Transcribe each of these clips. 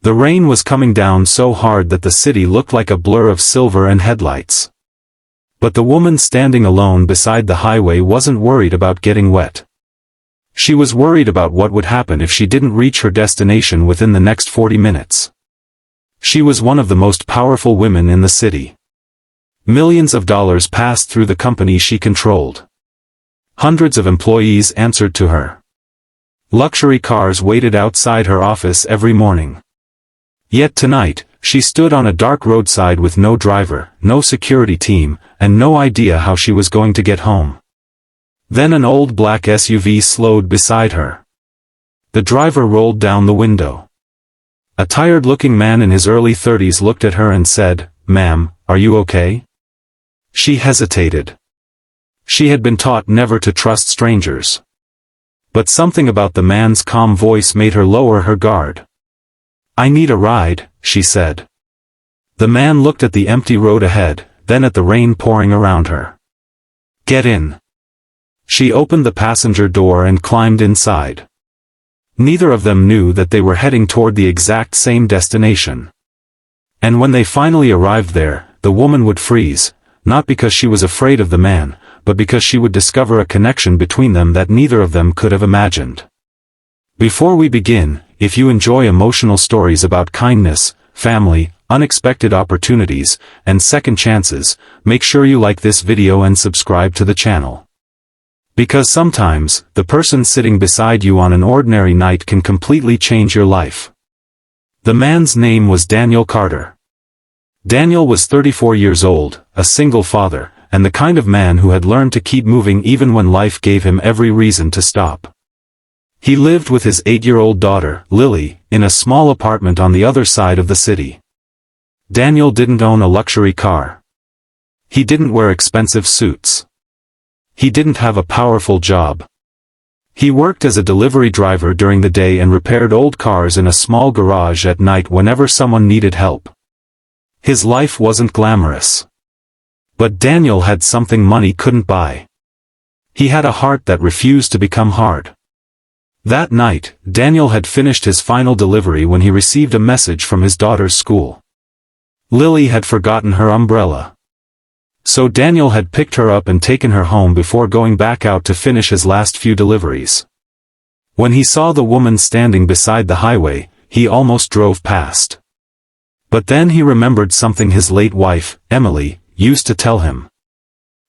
The rain was coming down so hard that the city looked like a blur of silver and headlights. But the woman standing alone beside the highway wasn't worried about getting wet. She was worried about what would happen if she didn't reach her destination within the next 40 minutes. She was one of the most powerful women in the city. Millions of dollars passed through the company she controlled. Hundreds of employees answered to her. Luxury cars waited outside her office every morning. Yet tonight, she stood on a dark roadside with no driver, no security team, and no idea how she was going to get home. Then an old black SUV slowed beside her. The driver rolled down the window. A tired-looking man in his early 30s looked at her and said, "Ma'am, are you okay?" She hesitated. She had been taught never to trust strangers. But something about the man's calm voice made her lower her guard. "I need a ride," she said. The man looked at the empty road ahead, then at the rain pouring around her. "Get in." She opened the passenger door and climbed inside. Neither of them knew that they were heading toward the exact same destination. And when they finally arrived there, the woman would freeze, not because she was afraid of the man, but because she would discover a connection between them that neither of them could have imagined. Before we begin, if you enjoy emotional stories about kindness, family, unexpected opportunities, and second chances, make sure you like this video and subscribe to the channel. Because sometimes, the person sitting beside you on an ordinary night can completely change your life. The man's name was Daniel Carter. Daniel was 34 years old, a single father, and the kind of man who had learned to keep moving even when life gave him every reason to stop. He lived with his 8-year-old daughter, Lily, in a small apartment on the other side of the city. Daniel didn't own a luxury car. He didn't wear expensive suits. He didn't have a powerful job. He worked as a delivery driver during the day and repaired old cars in a small garage at night whenever someone needed help. His life wasn't glamorous. But Daniel had something money couldn't buy. He had a heart that refused to become hard. That night, Daniel had finished his final delivery when he received a message from his daughter's school. Lily had forgotten her umbrella. So Daniel had picked her up and taken her home before going back out to finish his last few deliveries. When he saw the woman standing beside the highway, he almost drove past. But then he remembered something his late wife, Emily, used to tell him.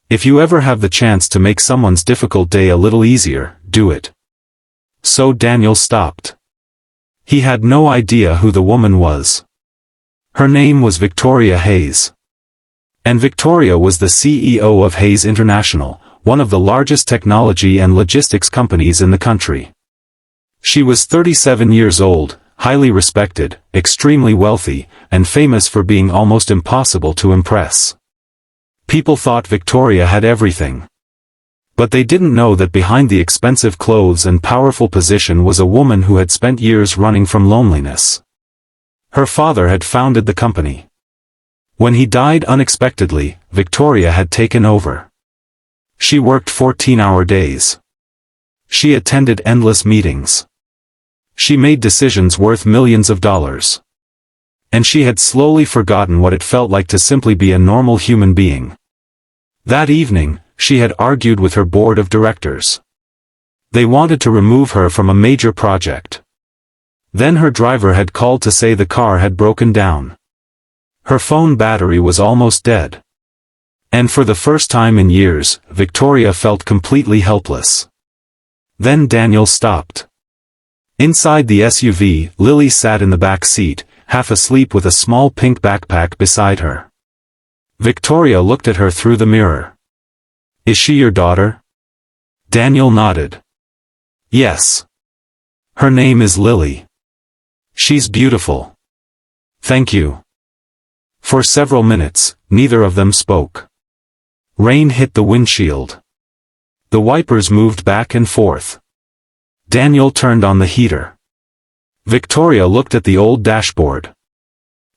If you ever have the chance to make someone's difficult day a little easier, do it. So Daniel stopped. He had no idea who the woman was. Her name was Victoria Hayes. And Victoria was the CEO of Hayes International, one of the largest technology and logistics companies in the country. She was 37 years old, highly respected, extremely wealthy, and famous for being almost impossible to impress. People thought Victoria had everything. But they didn't know that behind the expensive clothes and powerful position was a woman who had spent years running from loneliness. Her father had founded the company. When he died unexpectedly, Victoria had taken over. She worked 14-hour days. She attended endless meetings. She made decisions worth millions of dollars. And she had slowly forgotten what it felt like to simply be a normal human being. That evening, she had argued with her board of directors. They wanted to remove her from a major project. Then her driver had called to say the car had broken down. Her phone battery was almost dead. And for the first time in years, Victoria felt completely helpless. Then Daniel stopped. Inside the SUV, Lily sat in the back seat, half asleep with a small pink backpack beside her. Victoria looked at her through the mirror. "Is she your daughter?" Daniel nodded. "Yes. Her name is Lily. She's beautiful." "Thank you." For several minutes, neither of them spoke. Rain hit the windshield. The wipers moved back and forth. Daniel turned on the heater. Victoria looked at the old dashboard.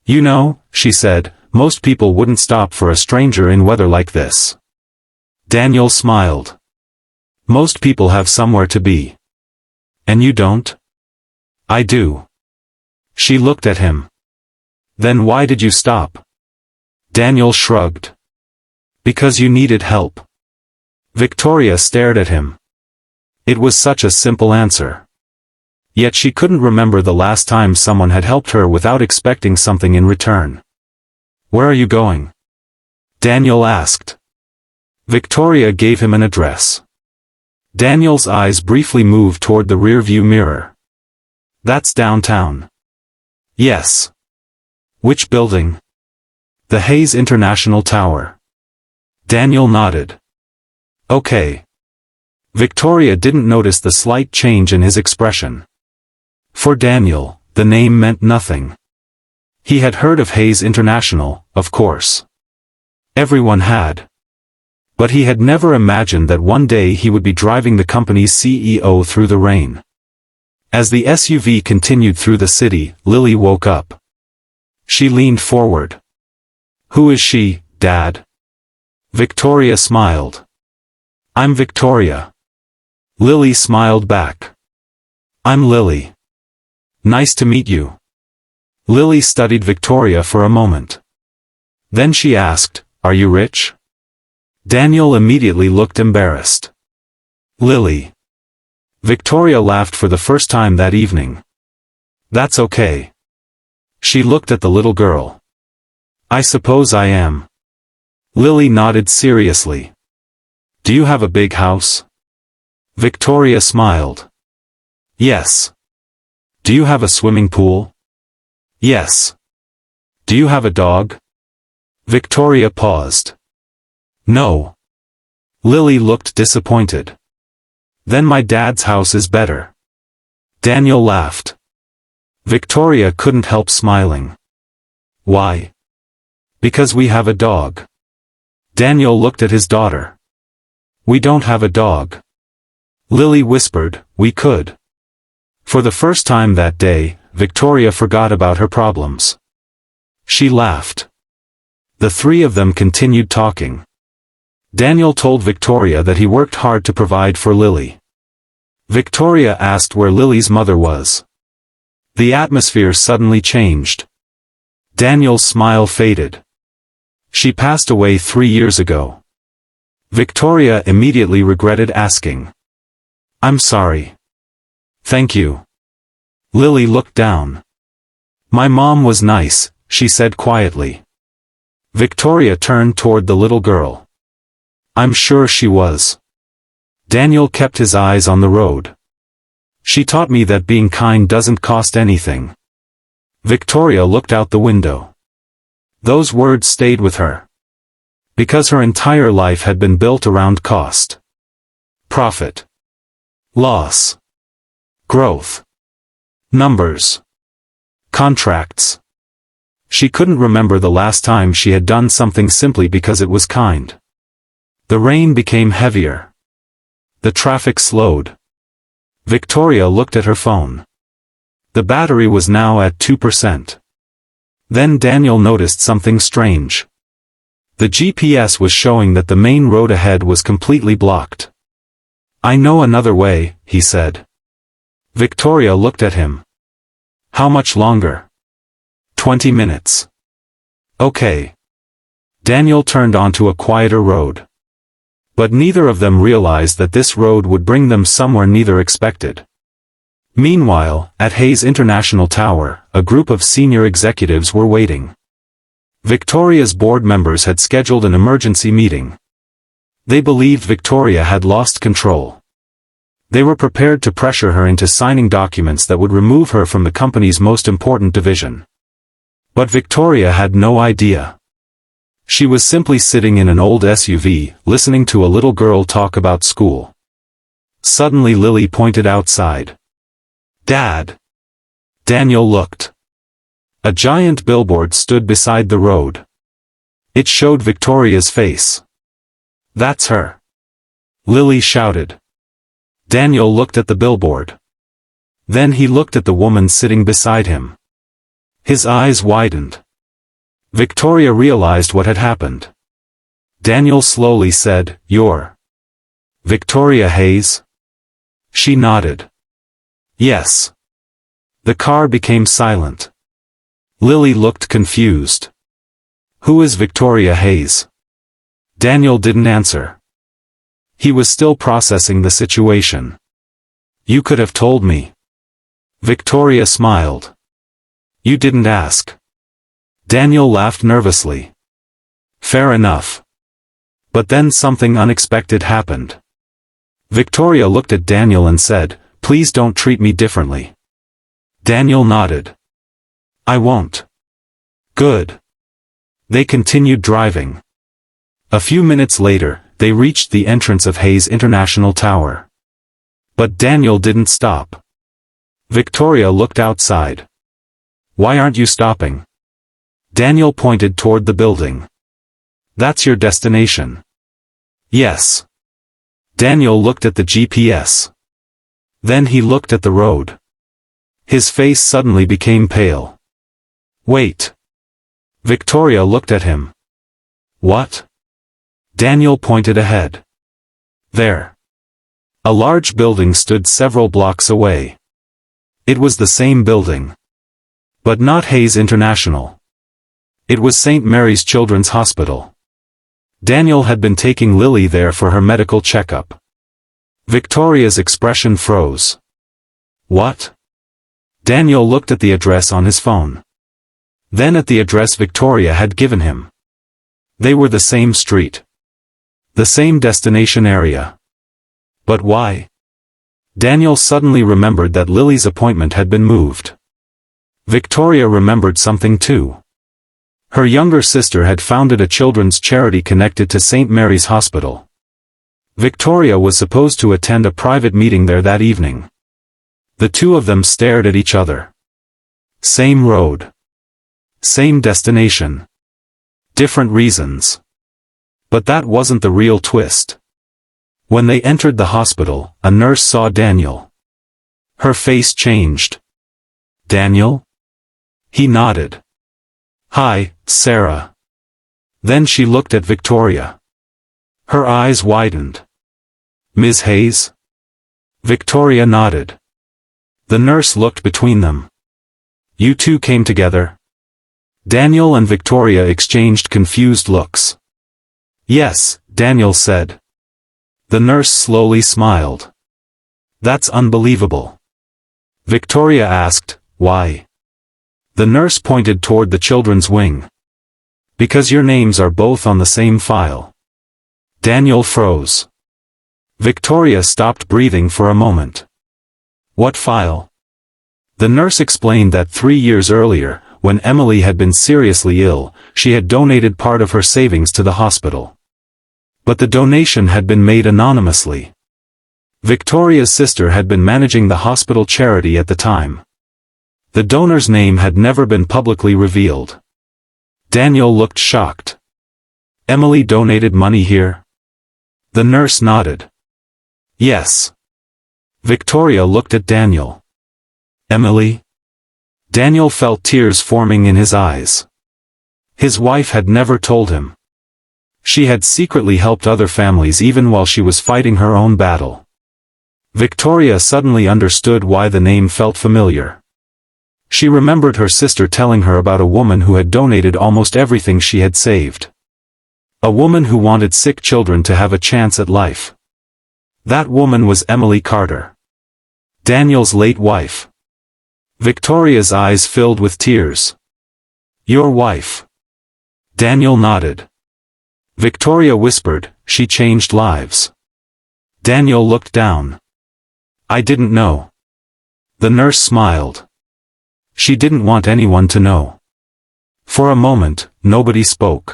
"You know," she said, "most people wouldn't stop for a stranger in weather like this." Daniel smiled. "Most people have somewhere to be. And you don't?" "I do." She looked at him. Then why did you stop? Daniel shrugged. Because you needed help. Victoria stared at him. It was such a simple answer. Yet she couldn't remember the last time someone had helped her without expecting something in return. Where are you going? Daniel asked. Victoria gave him an address. Daniel's eyes briefly moved toward the rearview mirror. That's downtown. Yes. Which building? The Hayes International Tower. Daniel nodded. Okay. Victoria didn't notice the slight change in his expression. For Daniel, the name meant nothing. He had heard of Hayes International, of course. Everyone had. But he had never imagined that one day he would be driving the company's CEO through the rain. As the SUV continued through the city, Lily woke up. She leaned forward. Who is she, Dad? Victoria smiled. I'm Victoria. Lily smiled back. I'm Lily. Nice to meet you. Lily studied Victoria for a moment. Then she asked, Are you rich? Daniel immediately looked embarrassed. Lily. Victoria laughed for the first time that evening. That's okay. She looked at the little girl. I suppose I am. Lily nodded seriously. Do you have a big house? Victoria smiled. Yes. Do you have a swimming pool? Yes. Do you have a dog? Victoria paused. No. Lily looked disappointed. Then my dad's house is better. Daniel laughed. Victoria couldn't help smiling. Why? Because we have a dog. Daniel looked at his daughter. We don't have a dog. Lily whispered, we could. For the first time that day, Victoria forgot about her problems. She laughed. The three of them continued talking. Daniel told Victoria that he worked hard to provide for Lily. Victoria asked where Lily's mother was. The atmosphere suddenly changed. Daniel's smile faded. She passed away 3 years ago. Victoria immediately regretted asking. I'm sorry. Thank you. Lily looked down. My mom was nice, she said quietly. Victoria turned toward the little girl. I'm sure she was. Daniel kept his eyes on the road. She taught me that being kind doesn't cost anything. Victoria looked out the window. Those words stayed with her. Because her entire life had been built around cost. Profit. Loss. Growth. Numbers. Contracts. She couldn't remember the last time she had done something simply because it was kind. The rain became heavier. The traffic slowed. Victoria looked at her phone. The battery was now at 2%. Then Daniel noticed something strange. The GPS was showing that the main road ahead was completely blocked. I know another way, he said. Victoria looked at him. How much longer? 20 minutes. Okay. Daniel turned onto a quieter road. But neither of them realized that this road would bring them somewhere neither expected. Meanwhile, at Hayes International Tower, a group of senior executives were waiting. Victoria's board members had scheduled an emergency meeting. They believed Victoria had lost control. They were prepared to pressure her into signing documents that would remove her from the company's most important division. But Victoria had no idea. She was simply sitting in an old SUV, listening to a little girl talk about school. Suddenly Lily pointed outside. Dad! Daniel looked. A giant billboard stood beside the road. It showed Victoria's face. That's her! Lily shouted. Daniel looked at the billboard. Then he looked at the woman sitting beside him. His eyes widened. Victoria realized what had happened. Daniel slowly said, You're Victoria Hayes? She nodded. Yes. The car became silent. Lily looked confused. "Who is Victoria Hayes?" Daniel didn't answer. He was still processing the situation. "You could have told me." Victoria smiled. "You didn't ask." Daniel laughed nervously. "Fair enough." But then something unexpected happened. Victoria looked at Daniel and said, "Please don't treat me differently." Daniel nodded. "I won't." "Good." They continued driving. A few minutes later, they reached the entrance of Hayes International Tower. But Daniel didn't stop. Victoria looked outside. "Why aren't you stopping?" Daniel pointed toward the building. "That's your destination." "Yes." Daniel looked at the GPS. Then he looked at the road. His face suddenly became pale. "Wait." Victoria looked at him. "What?" Daniel pointed ahead. There. A large building stood several blocks away. It was the same building. But not Hayes International. It was St. Mary's Children's Hospital. Daniel had been taking Lily there for her medical checkup. Victoria's expression froze. "What?" Daniel looked at the address on his phone. Then at the address Victoria had given him. They were the same street. The same destination area. But why? Daniel suddenly remembered that Lily's appointment had been moved. Victoria remembered something too. Her younger sister had founded a children's charity connected to St. Mary's Hospital. Victoria was supposed to attend a private meeting there that evening. The two of them stared at each other. Same road. Same destination. Different reasons. But that wasn't the real twist. When they entered the hospital, a nurse saw Daniel. Her face changed. "Daniel?" He nodded. "Hi, Sarah." Then she looked at Victoria. Her eyes widened. "Ms. Hayes?" Victoria nodded. The nurse looked between them. "You two came together?" Daniel and Victoria exchanged confused looks. "Yes," Daniel said. The nurse slowly smiled. "That's unbelievable." Victoria asked, "Why?" The nurse pointed toward the children's wing. "Because your names are both on the same file." Daniel froze. Victoria stopped breathing for a moment. "What file?" The nurse explained that 3 years earlier, when Emily had been seriously ill, she had donated part of her savings to the hospital. But the donation had been made anonymously. Victoria's sister had been managing the hospital charity at the time. The donor's name had never been publicly revealed. Daniel looked shocked. "Emily donated money here?" The nurse nodded. "Yes." Victoria looked at Daniel. "Emily?" Daniel felt tears forming in his eyes. His wife had never told him. She had secretly helped other families even while she was fighting her own battle. Victoria suddenly understood why the name felt familiar. She remembered her sister telling her about a woman who had donated almost everything she had saved. A woman who wanted sick children to have a chance at life. That woman was Emily Carter. Daniel's late wife. Victoria's eyes filled with tears. "Your wife?" Daniel nodded. Victoria whispered, "She changed lives." Daniel looked down. "I didn't know." The nurse smiled. She didn't want anyone to know. For a moment, nobody spoke.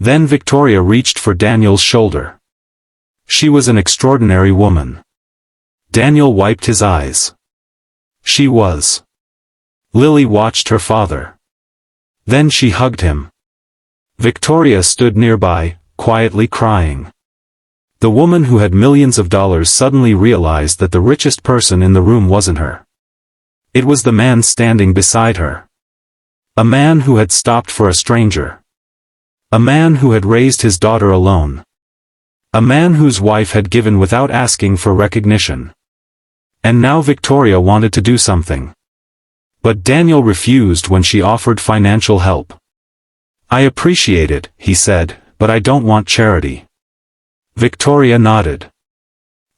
Then Victoria reached for Daniel's shoulder. She was an extraordinary woman. Daniel wiped his eyes. She was. Lily watched her father. Then she hugged him. Victoria stood nearby, quietly crying. The woman who had millions of dollars suddenly realized that the richest person in the room wasn't her. It was the man standing beside her. A man who had stopped for a stranger. A man who had raised his daughter alone. A man whose wife had given without asking for recognition. And now Victoria wanted to do something. But Daniel refused when she offered financial help. "I appreciate it," he said, "but I don't want charity." Victoria nodded.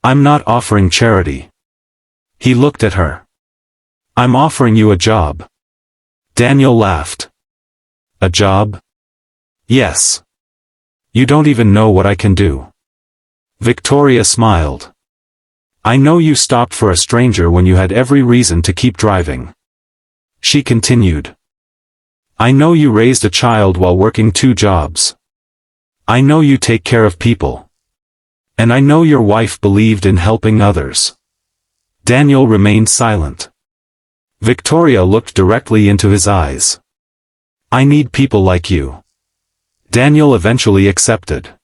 "I'm not offering charity." He looked at her. "I'm offering you a job." Daniel laughed. "A job?" "Yes. You don't even know what I can do." Victoria smiled. "I know you stopped for a stranger when you had every reason to keep driving." She continued. "I know you raised a child while working 2 jobs. I know you take care of people. And I know your wife believed in helping others." Daniel remained silent. Victoria looked directly into his eyes. "I need people like you." Daniel eventually accepted.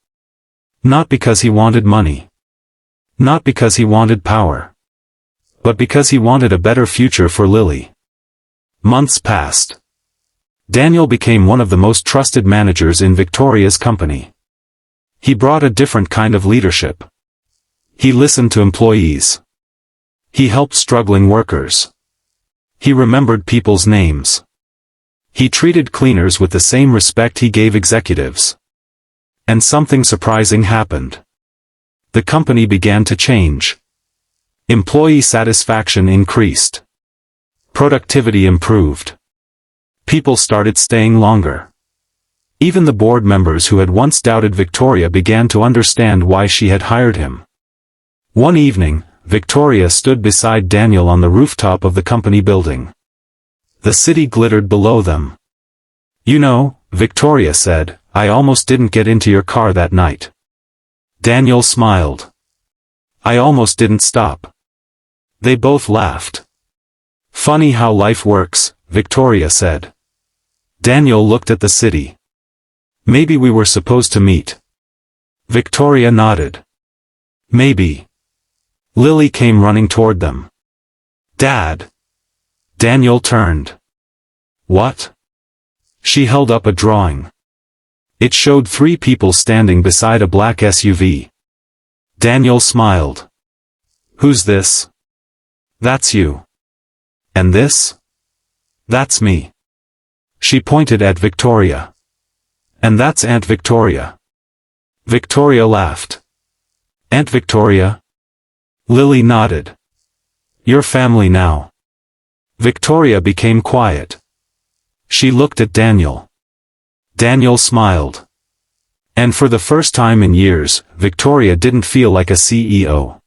Not because he wanted money. Not because he wanted power. But because he wanted a better future for Lily. Months passed. Daniel became one of the most trusted managers in Victoria's company. He brought a different kind of leadership. He listened to employees. He helped struggling workers. He remembered people's names. He treated cleaners with the same respect he gave executives. And something surprising happened. The company began to change. Employee satisfaction increased. Productivity improved. People started staying longer. Even the board members who had once doubted Victoria began to understand why she had hired him. One evening, Victoria stood beside Daniel on the rooftop of the company building. The city glittered below them. "You know," Victoria said, "I almost didn't get into your car that night." Daniel smiled. "I almost didn't stop." They both laughed. "Funny how life works," Victoria said. Daniel looked at the city. "Maybe we were supposed to meet." Victoria nodded. "Maybe." Lily came running toward them. "Dad!" Daniel turned. "What?" She held up a drawing. It showed 3 people standing beside a black SUV. Daniel smiled. "Who's this?" "That's you." "And this?" "That's me." She pointed at Victoria. "And that's Aunt Victoria." Victoria laughed. "Aunt Victoria?" Lily nodded. "Your family now." Victoria became quiet. She looked at Daniel. Daniel smiled. And for the first time in years, Victoria didn't feel like a CEO.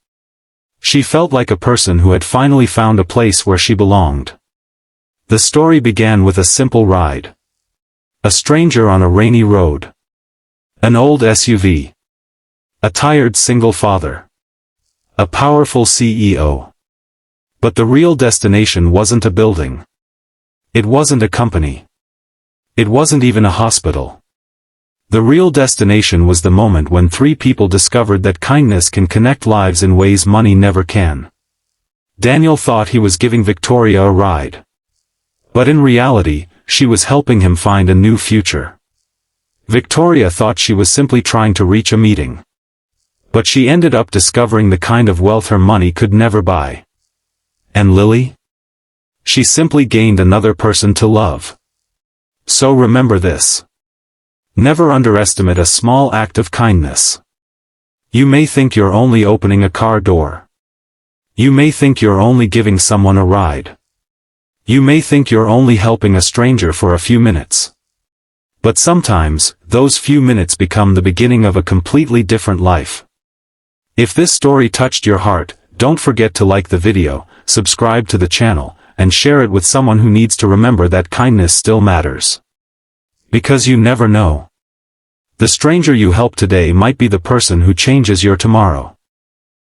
She felt like a person who had finally found a place where she belonged. The story began with a simple ride. A stranger on a rainy road. An old SUV. A tired single father. A powerful CEO. But the real destination wasn't a building. It wasn't a company. It wasn't even a hospital. The real destination was the moment when 3 people discovered that kindness can connect lives in ways money never can. Daniel thought he was giving Victoria a ride. But in reality, she was helping him find a new future. Victoria thought she was simply trying to reach a meeting. But she ended up discovering the kind of wealth her money could never buy. And Lily? She simply gained another person to love. So remember this. Never underestimate a small act of kindness. You may think you're only opening a car door. You may think you're only giving someone a ride. You may think you're only helping a stranger for a few minutes. But sometimes, those few minutes become the beginning of a completely different life. If this story touched your heart, don't forget to like the video, subscribe to the channel, and share it with someone who needs to remember that kindness still matters. Because you never know. The stranger you help today might be the person who changes your tomorrow.